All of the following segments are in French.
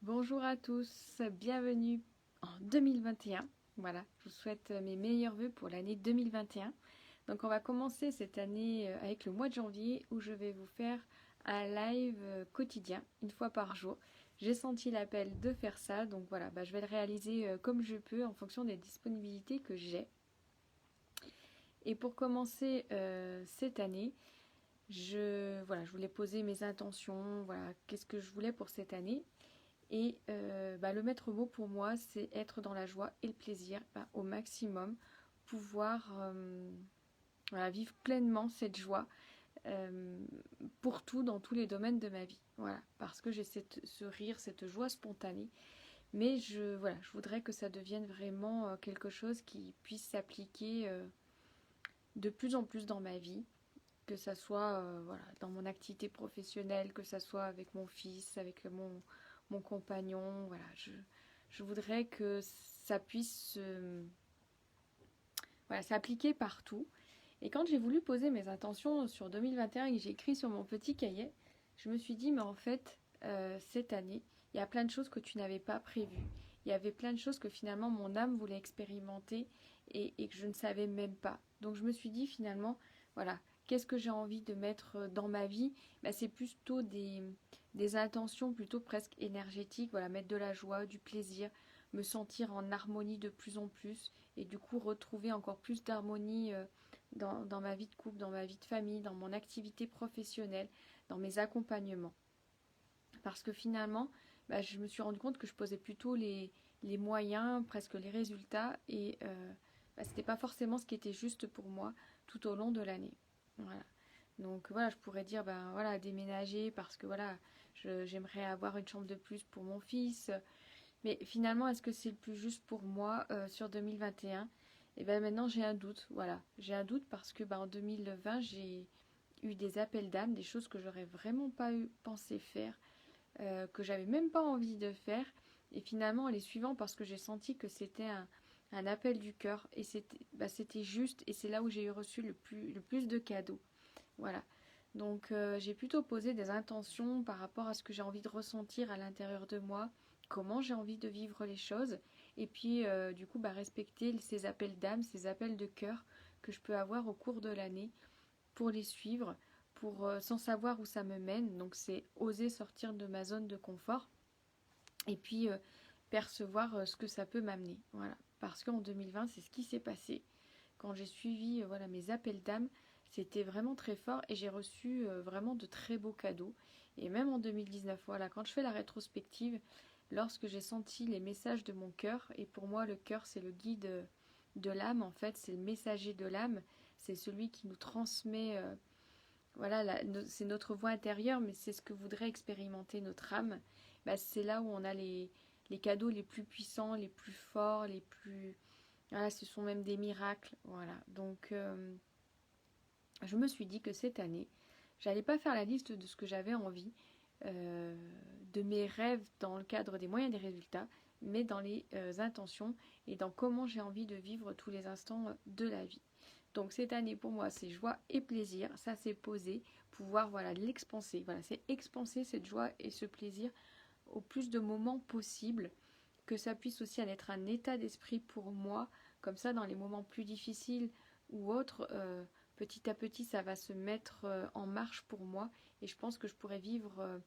Bonjour à tous, bienvenue en 2021. Voilà, je vous souhaite mes meilleurs vœux pour l'année 2021. Donc on va commencer cette année avec le mois de janvier où je vais vous faire un live quotidien, une fois par jour. J'ai senti l'appel de faire ça, donc voilà, je vais le réaliser comme je peux en fonction des disponibilités que j'ai. Et pour commencer cette année, je voulais poser mes intentions, voilà, qu'est-ce que je voulais pour cette année. Et le maître mot pour moi, c'est être dans la joie et le plaisir au maximum, pouvoir vivre pleinement cette joie euh, pour tout, dans tous les domaines de ma vie. Voilà, parce que j'ai ce rire, cette joie spontanée. Mais je voudrais que ça devienne vraiment quelque chose qui puisse s'appliquer de plus en plus dans ma vie, que ça soit dans mon activité professionnelle, que ça soit avec mon fils, avec mon compagnon. Voilà, je voudrais que ça puisse s'appliquer partout. Et quand j'ai voulu poser mes intentions sur 2021 et que j'ai écrit sur mon petit cahier, je me suis dit, mais en fait, cette année, il y a plein de choses que tu n'avais pas prévues. Il y avait plein de choses que finalement mon âme voulait expérimenter et que je ne savais même pas. Donc je me suis dit finalement, voilà, qu'est-ce que j'ai envie de mettre dans ma vie? C'est plutôt des intentions plutôt presque énergétiques, voilà, mettre de la joie, du plaisir, me sentir en harmonie de plus en plus et du coup retrouver encore plus d'harmonie dans ma vie de couple, dans ma vie de famille, dans mon activité professionnelle, dans mes accompagnements. Parce que finalement, je me suis rendu compte que je posais plutôt les moyens, presque les résultats, et c'était pas forcément ce qui était juste pour moi tout au long de l'année. Voilà. Donc voilà, je pourrais dire voilà, déménager parce que voilà, j'aimerais avoir une chambre de plus pour mon fils. Mais finalement, est-ce que c'est le plus juste pour moi sur 2021? Et bien maintenant j'ai un doute, voilà. J'ai un doute parce que en 2020 j'ai eu des appels d'âme, des choses que j'aurais vraiment pas pensé faire, que j'avais même pas envie de faire. Et finalement les suivants parce que j'ai senti que c'était un appel du cœur et c'était juste et c'est là où j'ai reçu le plus de cadeaux. Voilà. Donc j'ai plutôt posé des intentions par rapport à ce que j'ai envie de ressentir à l'intérieur de moi, comment j'ai envie de vivre les choses, et puis du coup respecter ces appels d'âme, ces appels de cœur que je peux avoir au cours de l'année pour les suivre, pour sans savoir où ça me mène. Donc c'est oser sortir de ma zone de confort et puis percevoir ce que ça peut m'amener. Voilà. Parce qu'en 2020, c'est ce qui s'est passé. Quand j'ai suivi voilà, mes appels d'âme, c'était vraiment très fort et j'ai reçu vraiment de très beaux cadeaux. Et même en 2019, voilà, quand je fais la rétrospective, lorsque j'ai senti les messages de mon cœur, et pour moi le cœur c'est le guide de l'âme, en fait c'est le messager de l'âme, c'est celui qui nous transmet, c'est notre voix intérieure, mais c'est ce que voudrait expérimenter notre âme. C'est là où on a les cadeaux les plus puissants, les plus forts, les plus... Voilà, ce sont même des miracles. Voilà, donc je me suis dit que cette année, j'allais pas faire la liste de ce que j'avais envie, euh, de mes rêves dans le cadre des moyens des résultats, mais dans les intentions et dans comment j'ai envie de vivre tous les instants de la vie. Donc cette année pour moi c'est joie et plaisir, ça c'est posé, pouvoir voilà l'expanser, voilà c'est expanser cette joie et ce plaisir au plus de moments possible, que ça puisse aussi en être un état d'esprit pour moi, comme ça dans les moments plus difficiles ou autres, petit à petit ça va se mettre en marche pour moi et je pense que je pourrais vivre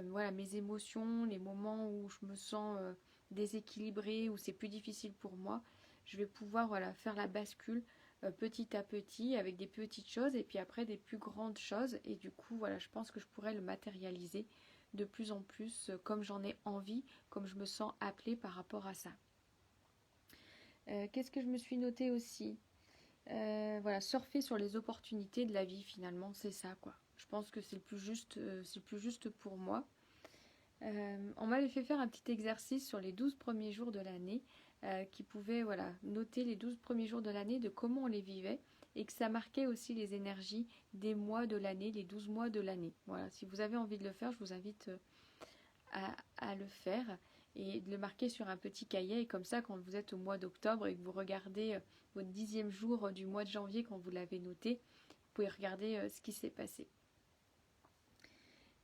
voilà, mes émotions, les moments où je me sens déséquilibrée, où c'est plus difficile pour moi, je vais pouvoir voilà, faire la bascule petit à petit avec des petites choses et puis après des plus grandes choses et du coup voilà, je pense que je pourrais le matérialiser de plus en plus comme j'en ai envie, comme je me sens appelée par rapport à ça. Qu'est-ce que je me suis noté aussi? Voilà, surfer sur les opportunités de la vie finalement, c'est ça quoi. Je pense que c'est le plus juste pour moi. On m'avait fait faire un petit exercice sur les 12 premiers jours de l'année qui pouvait voilà, noter les 12 premiers jours de l'année de comment on les vivait et que ça marquait aussi les énergies des mois de l'année, les 12 mois de l'année. Voilà, si vous avez envie de le faire, je vous invite à le faire et de le marquer sur un petit cahier. Et comme ça, quand vous êtes au mois d'octobre et que vous regardez votre 10e jour du mois de janvier, quand vous l'avez noté, vous pouvez regarder ce qui s'est passé.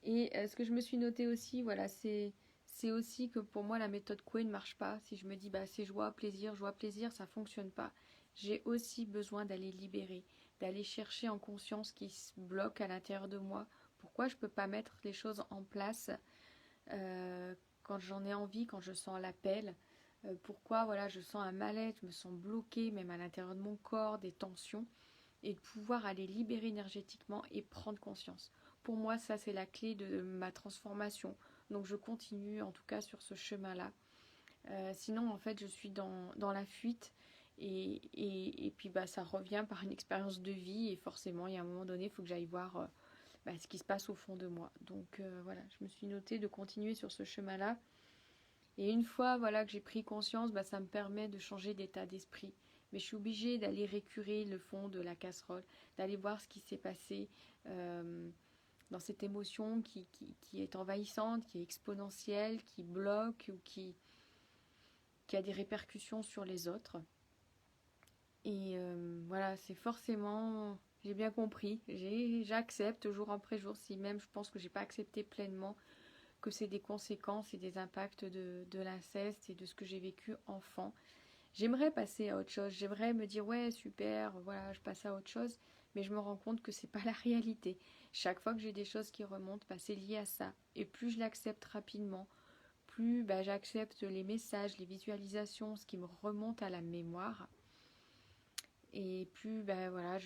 Et ce que je me suis noté aussi, voilà, c'est c'est aussi que pour moi la méthode Coué ne marche pas. Si je me dis bah c'est joie, plaisir, ça fonctionne pas. J'ai aussi besoin d'aller libérer, d'aller chercher en conscience ce qui se bloque à l'intérieur de moi. Pourquoi je peux pas mettre les choses en place quand j'en ai envie, quand je sens l'appel. Pourquoi voilà, je sens un mal-être, je me sens bloquée, même à l'intérieur de mon corps, des tensions, et de pouvoir aller libérer énergétiquement et prendre conscience. Pour moi, ça c'est la clé de ma transformation. Donc je continue en tout cas sur ce chemin-là. Sinon, en fait, je suis dans la fuite. Et puis bah, ça revient par une expérience de vie. Et forcément, il y a un moment donné, il faut que j'aille voir bah, ce qui se passe au fond de moi. Donc voilà, je me suis notée de continuer sur ce chemin-là. Et une fois voilà, que j'ai pris conscience, bah, ça me permet de changer d'état d'esprit. Mais je suis obligée d'aller récurer le fond de la casserole, d'aller voir ce qui s'est passé dans cette émotion qui est envahissante, qui est exponentielle, qui bloque ou qui a des répercussions sur les autres. Et voilà, c'est forcément, j'ai bien compris, j'accepte jour après jour, si même je pense que j'ai pas accepté pleinement que c'est des conséquences et des impacts de l'inceste et de ce que j'ai vécu enfant. J'aimerais passer à autre chose, j'aimerais me dire ouais super, voilà, je passe à autre chose, mais je me rends compte que c'est pas la réalité. Chaque fois que j'ai des choses qui remontent, bah, c'est lié à ça. Et plus je l'accepte rapidement, plus bah, j'accepte les messages, les visualisations, ce qui me remonte à la mémoire. Et plus bah, voilà,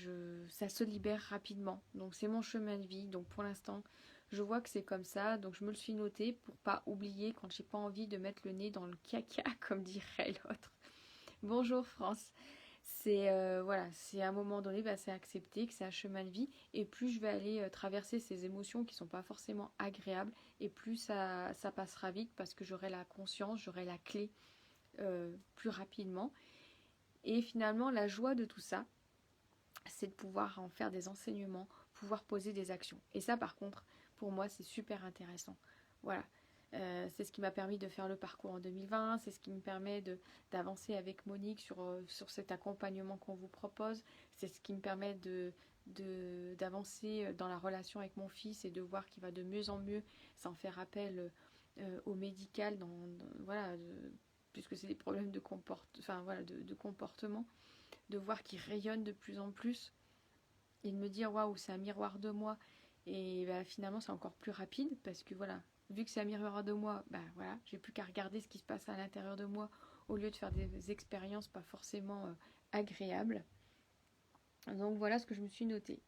ça se libère rapidement. Donc c'est mon chemin de vie. Donc pour l'instant, je vois que c'est comme ça. Donc je me le suis noté pour pas oublier quand j'ai pas envie de mettre le nez dans le caca, comme dirait l'autre. Bonjour France. C'est voilà, c'est à un moment donné, bah, c'est accepter que c'est un chemin de vie. Et plus je vais aller traverser ces émotions qui sont pas forcément agréables, et plus ça passera vite parce que j'aurai la conscience, j'aurai la clé plus rapidement. Et finalement, la joie de tout ça, c'est de pouvoir en faire des enseignements, pouvoir poser des actions. Et ça, par contre, pour moi, c'est super intéressant. Voilà. C'est ce qui m'a permis de faire le parcours en 2020, c'est ce qui me permet d'avancer avec Monique sur cet accompagnement qu'on vous propose, c'est ce qui me permet d'avancer dans la relation avec mon fils et de voir qu'il va de mieux en mieux, sans faire appel au médical, voilà, puisque c'est des problèmes de comportement, de voir qu'il rayonne de plus en plus et de me dire waouh, c'est un miroir de moi. Et bah, finalement, c'est encore plus rapide parce que voilà, vu que c'est un miroir de moi, bah voilà, j'ai plus qu'à regarder ce qui se passe à l'intérieur de moi au lieu de faire des expériences pas forcément agréables. Donc voilà ce que je me suis noté.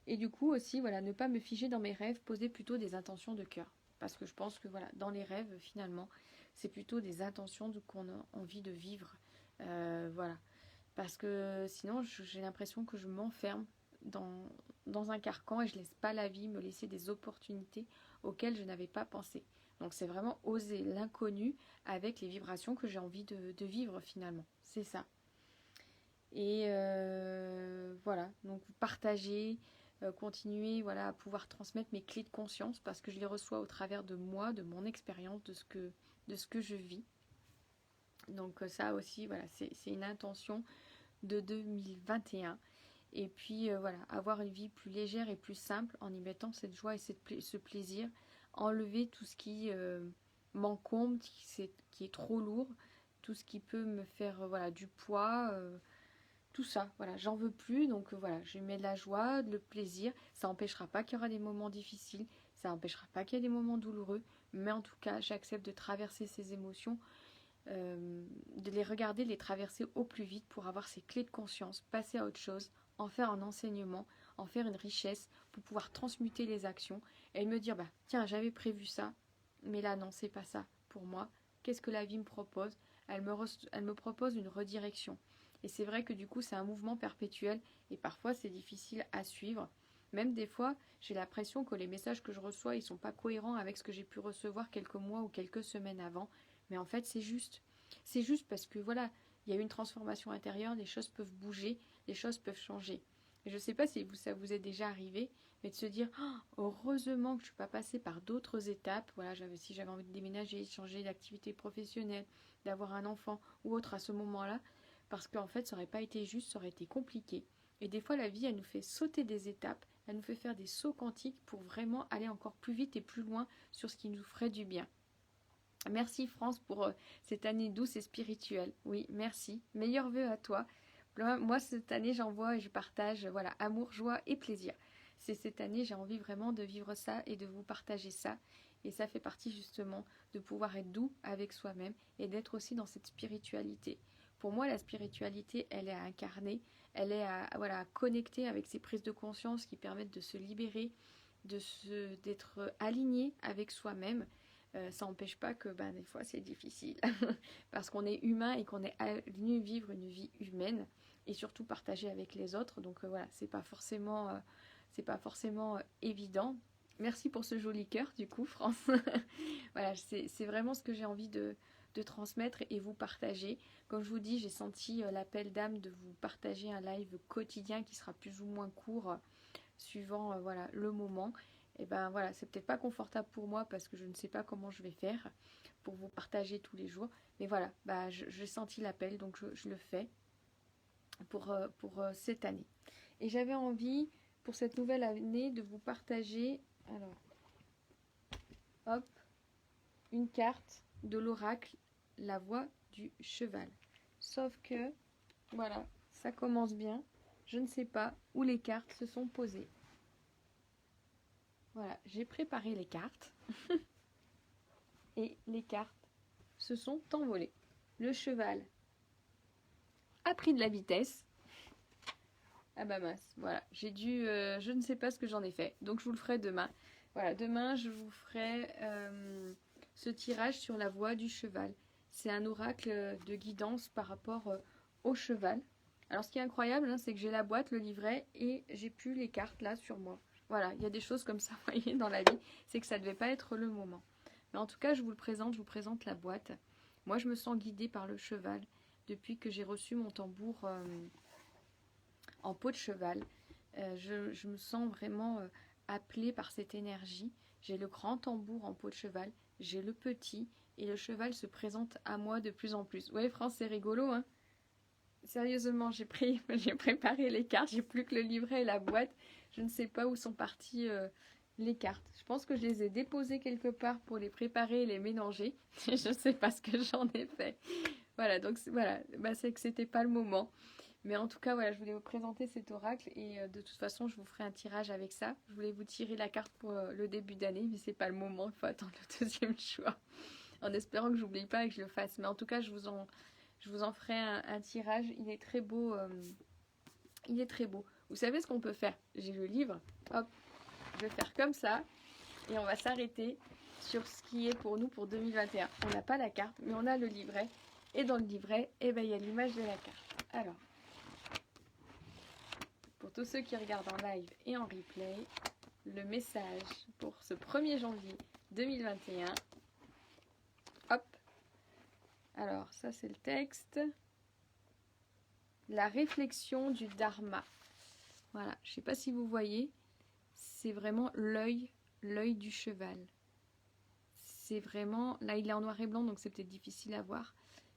Et du coup aussi, voilà, ne pas me figer dans mes rêves, poser plutôt des intentions de cœur. Parce que je pense que voilà, dans les rêves, finalement, c'est plutôt des intentions qu'on a envie de vivre. Voilà. Parce que sinon, j'ai l'impression que je m'enferme dans un carcan et je laisse pas la vie me laisser des opportunités auxquelles je n'avais pas pensé. Donc c'est vraiment oser l'inconnu avec les vibrations que j'ai envie de vivre finalement. C'est ça. Et voilà, donc partager, continuer voilà, à pouvoir transmettre mes clés de conscience parce que je les reçois au travers de moi, de mon expérience, de ce que je vis. Donc ça aussi, voilà, c'est une intention de 2021. Et puis voilà, avoir une vie plus légère et plus simple en y mettant cette joie et ce plaisir, enlever tout ce qui m'encombre, qui est trop lourd, tout ce qui peut me faire voilà, du poids, tout ça, voilà, j'en veux plus, donc voilà, je mets de la joie, le plaisir, ça n'empêchera pas qu'il y aura des moments difficiles, ça n'empêchera pas qu'il y ait des moments douloureux, mais en tout cas, j'accepte de traverser ces émotions, de les regarder, de les traverser au plus vite pour avoir ces clés de conscience, passer à autre chose, en faire un enseignement, en faire une richesse, pour pouvoir transmuter les actions, et me dire, bah tiens, j'avais prévu ça, mais là non, c'est pas ça pour moi, qu'est-ce que la vie me propose? Elle me propose une redirection. Et c'est vrai que du coup, c'est un mouvement perpétuel et parfois c'est difficile à suivre. Même des fois, j'ai l'impression que les messages que je reçois, ils sont pas cohérents avec ce que j'ai pu recevoir quelques mois ou quelques semaines avant. Mais en fait, c'est juste. C'est juste parce que voilà, il y a eu une transformation intérieure, les choses peuvent bouger, les choses peuvent changer. Et je ne sais pas si ça vous est déjà arrivé, mais de se dire oh, heureusement que je ne suis pas passée par d'autres étapes. Voilà, si j'avais envie de déménager, de changer d'activité professionnelle, d'avoir un enfant ou autre à ce moment-là, parce qu'en fait, ça n'aurait pas été juste, ça aurait été compliqué. Et des fois, la vie, elle nous fait sauter des étapes, elle nous fait faire des sauts quantiques pour vraiment aller encore plus vite et plus loin sur ce qui nous ferait du bien. Merci France pour cette année douce et spirituelle. Oui, merci. Meilleurs vœux à toi. Moi, cette année, j'envoie et je partage, voilà, amour, joie et plaisir. C'est cette année, j'ai envie vraiment de vivre ça et de vous partager ça. Et ça fait partie justement de pouvoir être doux avec soi-même et d'être aussi dans cette spiritualité. Pour moi, la spiritualité, elle est à incarner, elle est à, voilà, à connecter avec ces prises de conscience qui permettent de se libérer, d'être aligné avec soi-même. Ça n'empêche pas que des fois c'est difficile parce qu'on est humain et qu'on est venu vivre une vie humaine et surtout partager avec les autres. Donc voilà, c'est pas forcément évident. Merci pour ce joli cœur du coup, France. Voilà, c'est vraiment ce que j'ai envie de transmettre et vous partager. Comme je vous dis, j'ai senti l'appel d'âme de vous partager un live quotidien qui sera plus ou moins court suivant voilà, le moment. Et ben voilà, c'est peut-être pas confortable pour moi parce que je ne sais pas comment je vais faire pour vous partager tous les jours. Mais voilà, j'ai senti l'appel, donc je le fais pour cette année. Et j'avais envie, pour cette nouvelle année, de vous partager, alors, hop, une carte de l'oracle, la voix du cheval. Sauf que, voilà, ça commence bien. Je ne sais pas où les cartes se sont posées. Voilà, j'ai préparé les cartes. Et les cartes se sont envolées. Le cheval a pris de la vitesse. Ah bah mince, voilà, j'ai dû, je ne sais pas ce que j'en ai fait, donc je vous le ferai demain. Voilà, demain je vous ferai ce tirage sur la voix du cheval. C'est un oracle de guidance par rapport au cheval. Alors ce qui est incroyable, hein, c'est que j'ai la boîte, le livret et j'ai plus les cartes là sur moi. Voilà, il y a des choses comme ça, vous voyez, dans la vie, c'est que ça ne devait pas être le moment. Mais en tout cas, je vous présente la boîte. Moi, je me sens guidée par le cheval depuis que j'ai reçu mon tambour en peau de cheval. Je me sens vraiment appelée par cette énergie. J'ai le grand tambour en peau de cheval, j'ai le petit, et le cheval se présente à moi de plus en plus. Ouais, France, c'est rigolo, hein. Sérieusement, j'ai préparé les cartes, j'ai plus que le livret et la boîte. Je ne sais pas où sont parties les cartes. Je pense que je les ai déposées quelque part pour les préparer et les mélanger. Je ne sais pas ce que j'en ai fait. Voilà, donc voilà, c'est que c'était pas le moment. Mais en tout cas, voilà, je voulais vous présenter cet oracle et de toute façon, je vous ferai un tirage avec ça. Je voulais vous tirer la carte pour le début d'année, mais c'est pas le moment, il faut attendre le deuxième choix. En espérant que j'oublie pas et que je le fasse. Mais en tout cas, je vous en ferai un tirage. Il est très beau. Il est très beau. Vous savez ce qu'on peut faire? J'ai le livre. Hop, je vais faire comme ça et on va s'arrêter sur ce qui est pour nous pour 2021. On n'a pas la carte, mais on a le livret. Et dans le livret, il y a l'image de la carte. Alors, pour tous ceux qui regardent en live et en replay, le message pour ce 1er janvier 2021. Hop. Alors, ça c'est le texte. La réflexion du Dharma. Voilà, je ne sais pas si vous voyez, c'est vraiment l'œil du cheval. C'est vraiment, là il est en noir et blanc, donc c'est peut-être difficile à voir,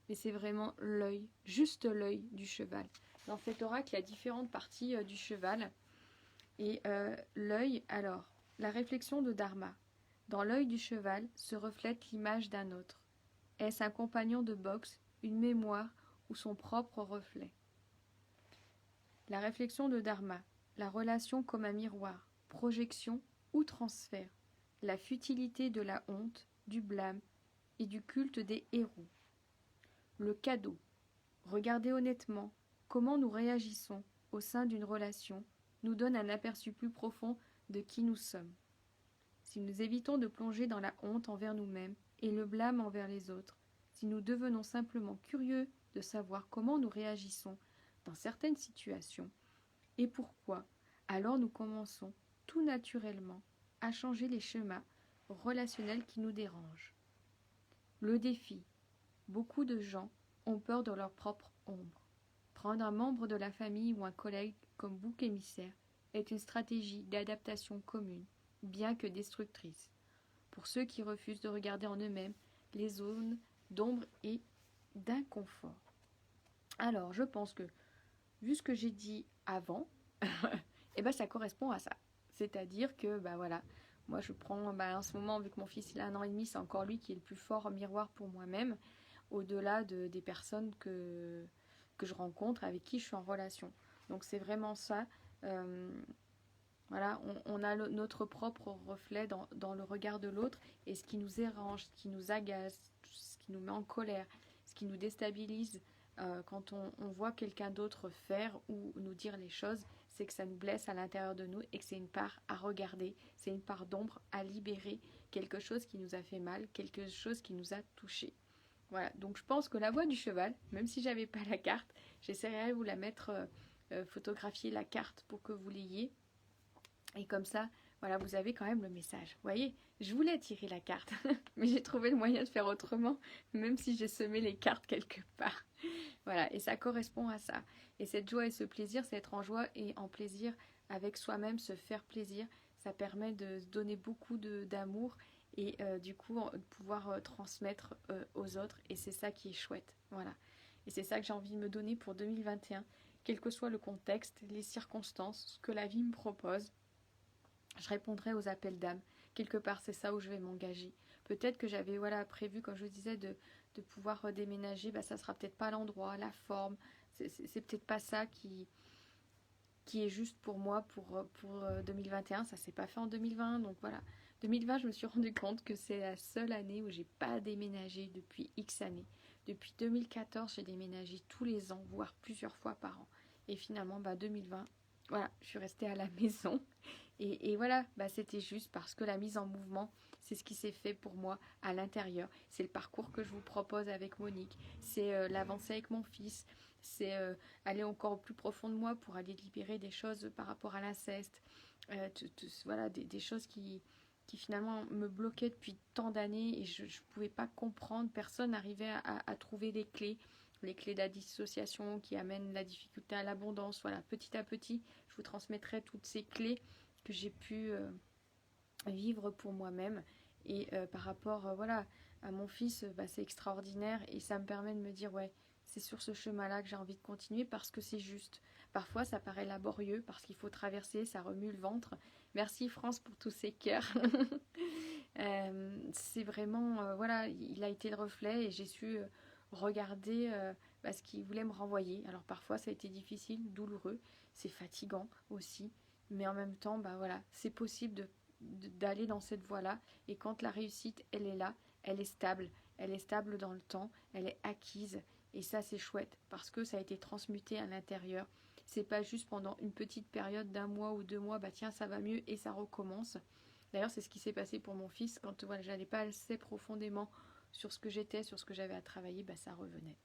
mais c'est vraiment l'œil, juste l'œil du cheval. Dans cet oracle, il y a différentes parties du cheval. Et l'œil, alors, la réflexion de Dharma. Dans l'œil du cheval se reflète l'image d'un autre. Est-ce un compagnon de boxe, une mémoire ou son propre reflet? La réflexion de Dharma. La relation comme un miroir, projection ou transfert. La futilité de la honte, du blâme et du culte des héros. Le cadeau. Regarder honnêtement comment nous réagissons au sein d'une relation nous donne un aperçu plus profond de qui nous sommes. Si nous évitons de plonger dans la honte envers nous-mêmes et le blâme envers les autres, si nous devenons simplement curieux de savoir comment nous réagissons dans certaines situations et pourquoi, alors nous commençons tout naturellement à changer les schémas relationnels qui nous dérangent. Le défi. Beaucoup de gens ont peur de leur propre ombre. Prendre un membre de la famille ou un collègue comme bouc émissaire est une stratégie d'adaptation commune, bien que destructrice, pour ceux qui refusent de regarder en eux-mêmes les zones d'ombre et d'inconfort. Alors, je pense que, vu ce que j'ai dit avant, ça correspond à ça. C'est-à-dire que, voilà, Moi, je prends, en ce moment, vu que mon fils il a 1 an et demi, c'est encore lui qui est le plus fort miroir pour moi-même, au-delà des personnes que je rencontre, avec qui je suis en relation. Donc c'est vraiment ça. Euh, voilà, on a notre propre reflet dans le regard de l'autre, et ce qui nous dérange, ce qui nous agace, ce qui nous met en colère, ce qui nous déstabilise quand on voit quelqu'un d'autre faire ou nous dire les choses, c'est que ça nous blesse à l'intérieur de nous et que c'est une part à regarder, c'est une part d'ombre à libérer, quelque chose qui nous a fait mal, quelque chose qui nous a touché. Voilà, donc je pense que la voix du cheval, même si j'avais pas la carte, j'essaierai de vous la mettre, photographier la carte pour que vous l'ayez. Et comme ça, voilà, vous avez quand même le message. Vous voyez, je voulais tirer la carte, mais j'ai trouvé le moyen de faire autrement, même si j'ai semé les cartes quelque part. Voilà, et ça correspond à ça. Et cette joie et ce plaisir, c'est être en joie et en plaisir avec soi-même, se faire plaisir. Ça permet de se donner beaucoup d'amour et du coup de pouvoir transmettre aux autres. Et c'est ça qui est chouette. Voilà. Et c'est ça que j'ai envie de me donner pour 2021, quel que soit le contexte, les circonstances, ce que la vie me propose. Je répondrai aux appels d'âme. Quelque part, c'est ça où je vais m'engager. Peut-être que j'avais prévu, comme je vous disais, de pouvoir déménager. Ça sera peut-être pas l'endroit, la forme. C'est peut-être pas ça qui est juste pour moi pour 2021. Ça s'est pas fait en 2020. Donc voilà. 2020, je me suis rendu compte que c'est la seule année où j'ai pas déménagé depuis X années. Depuis 2014, j'ai déménagé tous les ans, voire plusieurs fois par an. Et finalement, 2020, voilà, je suis restée à la maison. Et voilà, c'était juste parce que la mise en mouvement, c'est ce qui s'est fait pour moi à l'intérieur. C'est le parcours que je vous propose avec Monique. C'est l'avancée avec mon fils. C'est aller encore au plus profond de moi pour aller libérer des choses par rapport à l'inceste. Voilà, des choses qui finalement me bloquaient depuis tant d'années et je ne pouvais pas comprendre. Personne n'arrivait à trouver les clés de la dissociation qui amènent la difficulté à l'abondance. Voilà, petit à petit, je vous transmettrai toutes ces clés que j'ai pu vivre pour moi-même. Et par rapport à mon fils, c'est extraordinaire et ça me permet de me dire, ouais, c'est sur ce chemin-là que j'ai envie de continuer parce que c'est juste. Parfois, ça paraît laborieux parce qu'il faut traverser, ça remue le ventre. Merci France pour tous ces cœurs. C'est vraiment, il a été le reflet et j'ai su regarder ce qu'il voulait me renvoyer. Alors parfois, ça a été difficile, douloureux, c'est fatigant aussi. Mais en même temps, c'est possible d'aller dans cette voie-là. Et quand la réussite, elle est là, elle est stable. Elle est stable dans le temps, elle est acquise. Et ça, c'est chouette parce que ça a été transmuté à l'intérieur. C'est pas juste pendant une petite période d'1 mois ou 2 mois, tiens, ça va mieux et ça recommence. D'ailleurs, c'est ce qui s'est passé pour mon fils. Quand j'allais pas assez profondément sur ce que j'étais, sur ce que j'avais à travailler, ça revenait.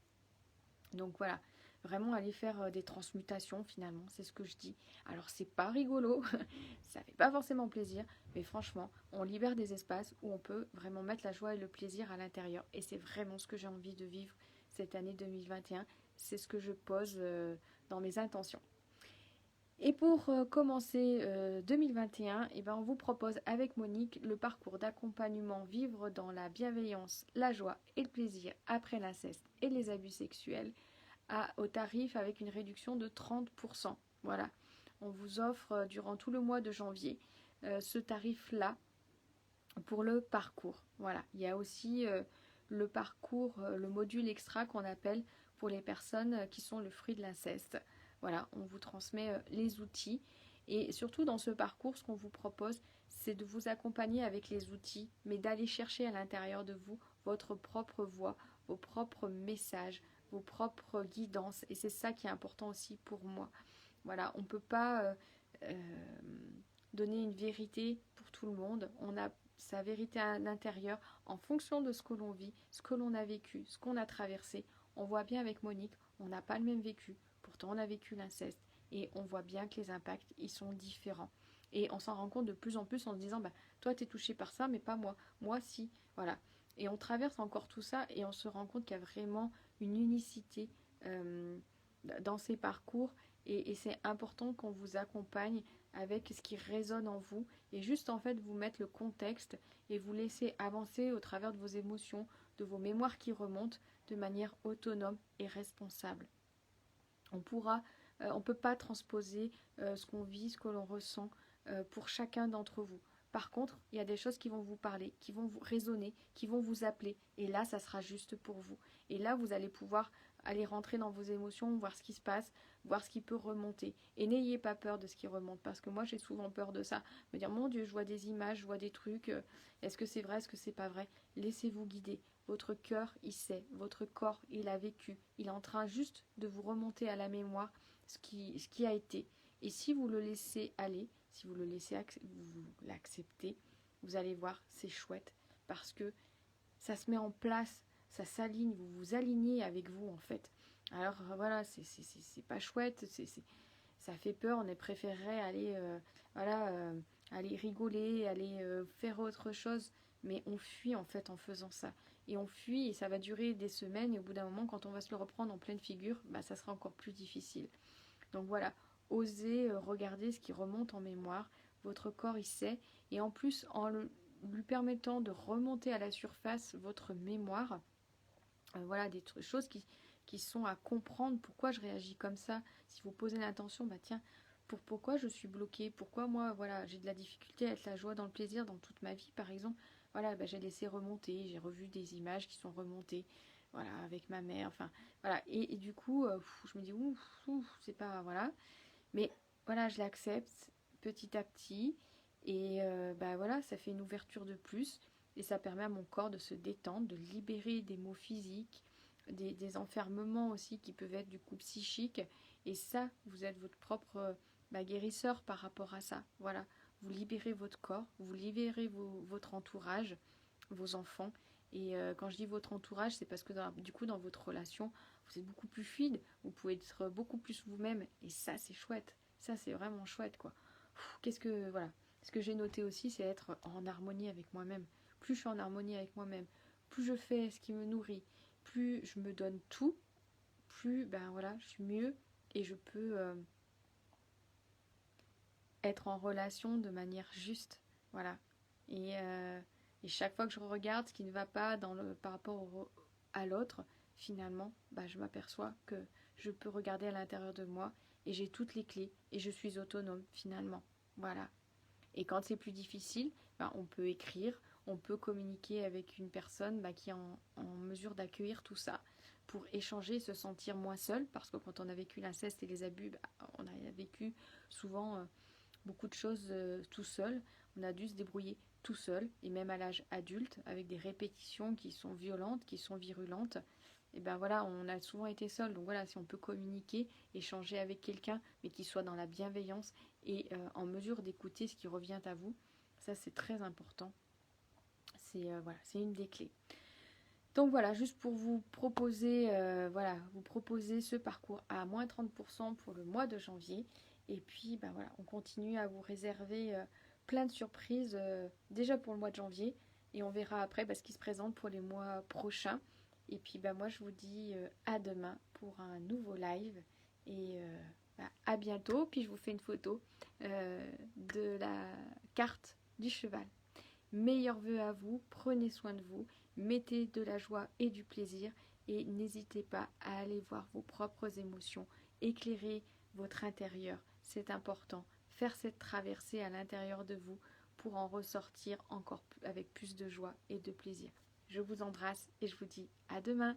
Donc voilà, vraiment aller faire des transmutations finalement, c'est ce que je dis. Alors c'est pas rigolo, ça fait pas forcément plaisir, mais franchement, on libère des espaces où on peut vraiment mettre la joie et le plaisir à l'intérieur. Et c'est vraiment ce que j'ai envie de vivre cette année 2021. C'est ce que je pose dans mes intentions. Et pour commencer 2021, on vous propose avec Monique le parcours d'accompagnement Vivre dans la bienveillance, la joie et le plaisir après l'inceste et les abus sexuels au tarif avec une réduction de 30%. Voilà, on vous offre durant tout le mois de janvier ce tarif-là pour le parcours. Voilà, il y a aussi le parcours, le module extra qu'on appelle pour les personnes qui sont le fruit de l'inceste. Voilà, on vous transmet les outils et surtout dans ce parcours, ce qu'on vous propose, c'est de vous accompagner avec les outils, mais d'aller chercher à l'intérieur de vous votre propre voix, vos propres messages, vos propres guidances. Et c'est ça qui est important aussi pour moi. Voilà, on ne peut pas donner une vérité pour tout le monde. On a sa vérité à l'intérieur en fonction de ce que l'on vit, ce que l'on a vécu, ce qu'on a traversé. On voit bien avec Monique, on n'a pas le même vécu. Pourtant, on a vécu l'inceste et on voit bien que les impacts, ils sont différents. Et on s'en rend compte de plus en plus en se disant, toi, t'es touché par ça, mais pas moi. Moi, si. Voilà. Et on traverse encore tout ça et on se rend compte qu'il y a vraiment une unicité dans ces parcours. Et c'est important qu'on vous accompagne avec ce qui résonne en vous et juste en fait vous mettre le contexte et vous laisser avancer au travers de vos émotions, de vos mémoires qui remontent de manière autonome et responsable. On peut pas transposer ce qu'on vit, ce que l'on ressent pour chacun d'entre vous. Par contre, il y a des choses qui vont vous parler, qui vont vous résonner, qui vont vous appeler. Et là, ça sera juste pour vous. Et là, vous allez pouvoir aller rentrer dans vos émotions, voir ce qui se passe, voir ce qui peut remonter. Et n'ayez pas peur de ce qui remonte, parce que moi, j'ai souvent peur de ça. Me dire, mon Dieu, je vois des images, je vois des trucs. Est-ce que c'est vrai, est-ce que c'est pas vrai? Laissez-vous guider. Votre cœur, il sait. Votre corps, il a vécu. Il est en train juste de vous remonter à la mémoire ce qui a été. Et si vous le laissez aller, si vous le laissez vous l'acceptez, vous allez voir, c'est chouette parce que ça se met en place, ça s'aligne, vous vous alignez avec vous en fait. Alors voilà, c'est pas chouette, ça fait peur, on est préféré aller, aller rigoler, aller faire autre chose, mais on fuit en fait en faisant ça. Et on fuit et ça va durer des semaines et au bout d'un moment, quand on va se le reprendre en pleine figure, bah, ça sera encore plus difficile. Donc voilà, osez regarder ce qui remonte en mémoire. Votre corps y sait. Et en plus, lui permettant de remonter à la surface votre mémoire, voilà, des choses qui sont à comprendre. Pourquoi je réagis comme ça? Si vous posez l'intention, bah tiens, pourquoi je suis bloquée? Pourquoi moi, voilà, j'ai de la difficulté à être la joie dans le plaisir dans toute ma vie, par exemple? Voilà, bah, j'ai laissé remonter, j'ai revu des images qui sont remontées, voilà, avec ma mère, enfin, voilà. Et du coup, je me dis, c'est pas, voilà. Mais voilà, je l'accepte petit à petit. Et bah voilà, ça fait une ouverture de plus. Et ça permet à mon corps de se détendre, de libérer des maux physiques, des enfermements aussi qui peuvent être du coup psychiques. Et ça, vous êtes votre propre guérisseur par rapport à ça. Voilà, vous libérez votre corps, vous libérez votre entourage, vos enfants. Et quand je dis votre entourage, c'est parce que du coup, dans votre relation, vous êtes beaucoup plus fluide, vous pouvez être beaucoup plus vous-même. Et ça, c'est chouette. Ça, c'est vraiment chouette, quoi. Qu'est-ce que, voilà. Ce que j'ai noté aussi, c'est être en harmonie avec moi-même. Plus je suis en harmonie avec moi-même, plus je fais ce qui me nourrit, plus je me donne tout, plus, ben voilà, je suis mieux et je peux être en relation de manière juste. Voilà. Et chaque fois que je regarde ce qui ne va pas par rapport à l'autre, finalement, bah, je m'aperçois que je peux regarder à l'intérieur de moi et j'ai toutes les clés et je suis autonome finalement. Voilà. Et quand c'est plus difficile, bah, on peut écrire, on peut communiquer avec une personne bah, qui est en mesure d'accueillir tout ça pour échanger et se sentir moins seul, parce que quand on a vécu l'inceste et les abus, bah, on a vécu souvent beaucoup de choses tout seul. On a dû se débrouiller tout seul, et même à l'âge adulte, avec des répétitions qui sont violentes, qui sont virulentes. Et ben voilà, on a souvent été seul. Donc voilà, si on peut communiquer, échanger avec quelqu'un, mais qui soit dans la bienveillance et en mesure d'écouter ce qui revient à vous, ça c'est très important. C'est une des clés. Donc voilà, juste pour vous proposer, vous proposer ce parcours à moins 30% pour le mois de janvier. Et puis ben voilà, on continue à vous réserver plein de surprises déjà pour le mois de janvier. Et on verra après ce qui se présente pour les mois prochains. Et puis moi je vous dis à demain pour un nouveau live. Et à bientôt. Puis je vous fais une photo de la carte du cheval. Meilleurs vœux à vous, prenez soin de vous, mettez de la joie et du plaisir et n'hésitez pas à aller voir vos propres émotions, éclairer votre intérieur, c'est important. Faire cette traversée à l'intérieur de vous pour en ressortir encore avec plus de joie et de plaisir. Je vous embrasse et je vous dis à demain.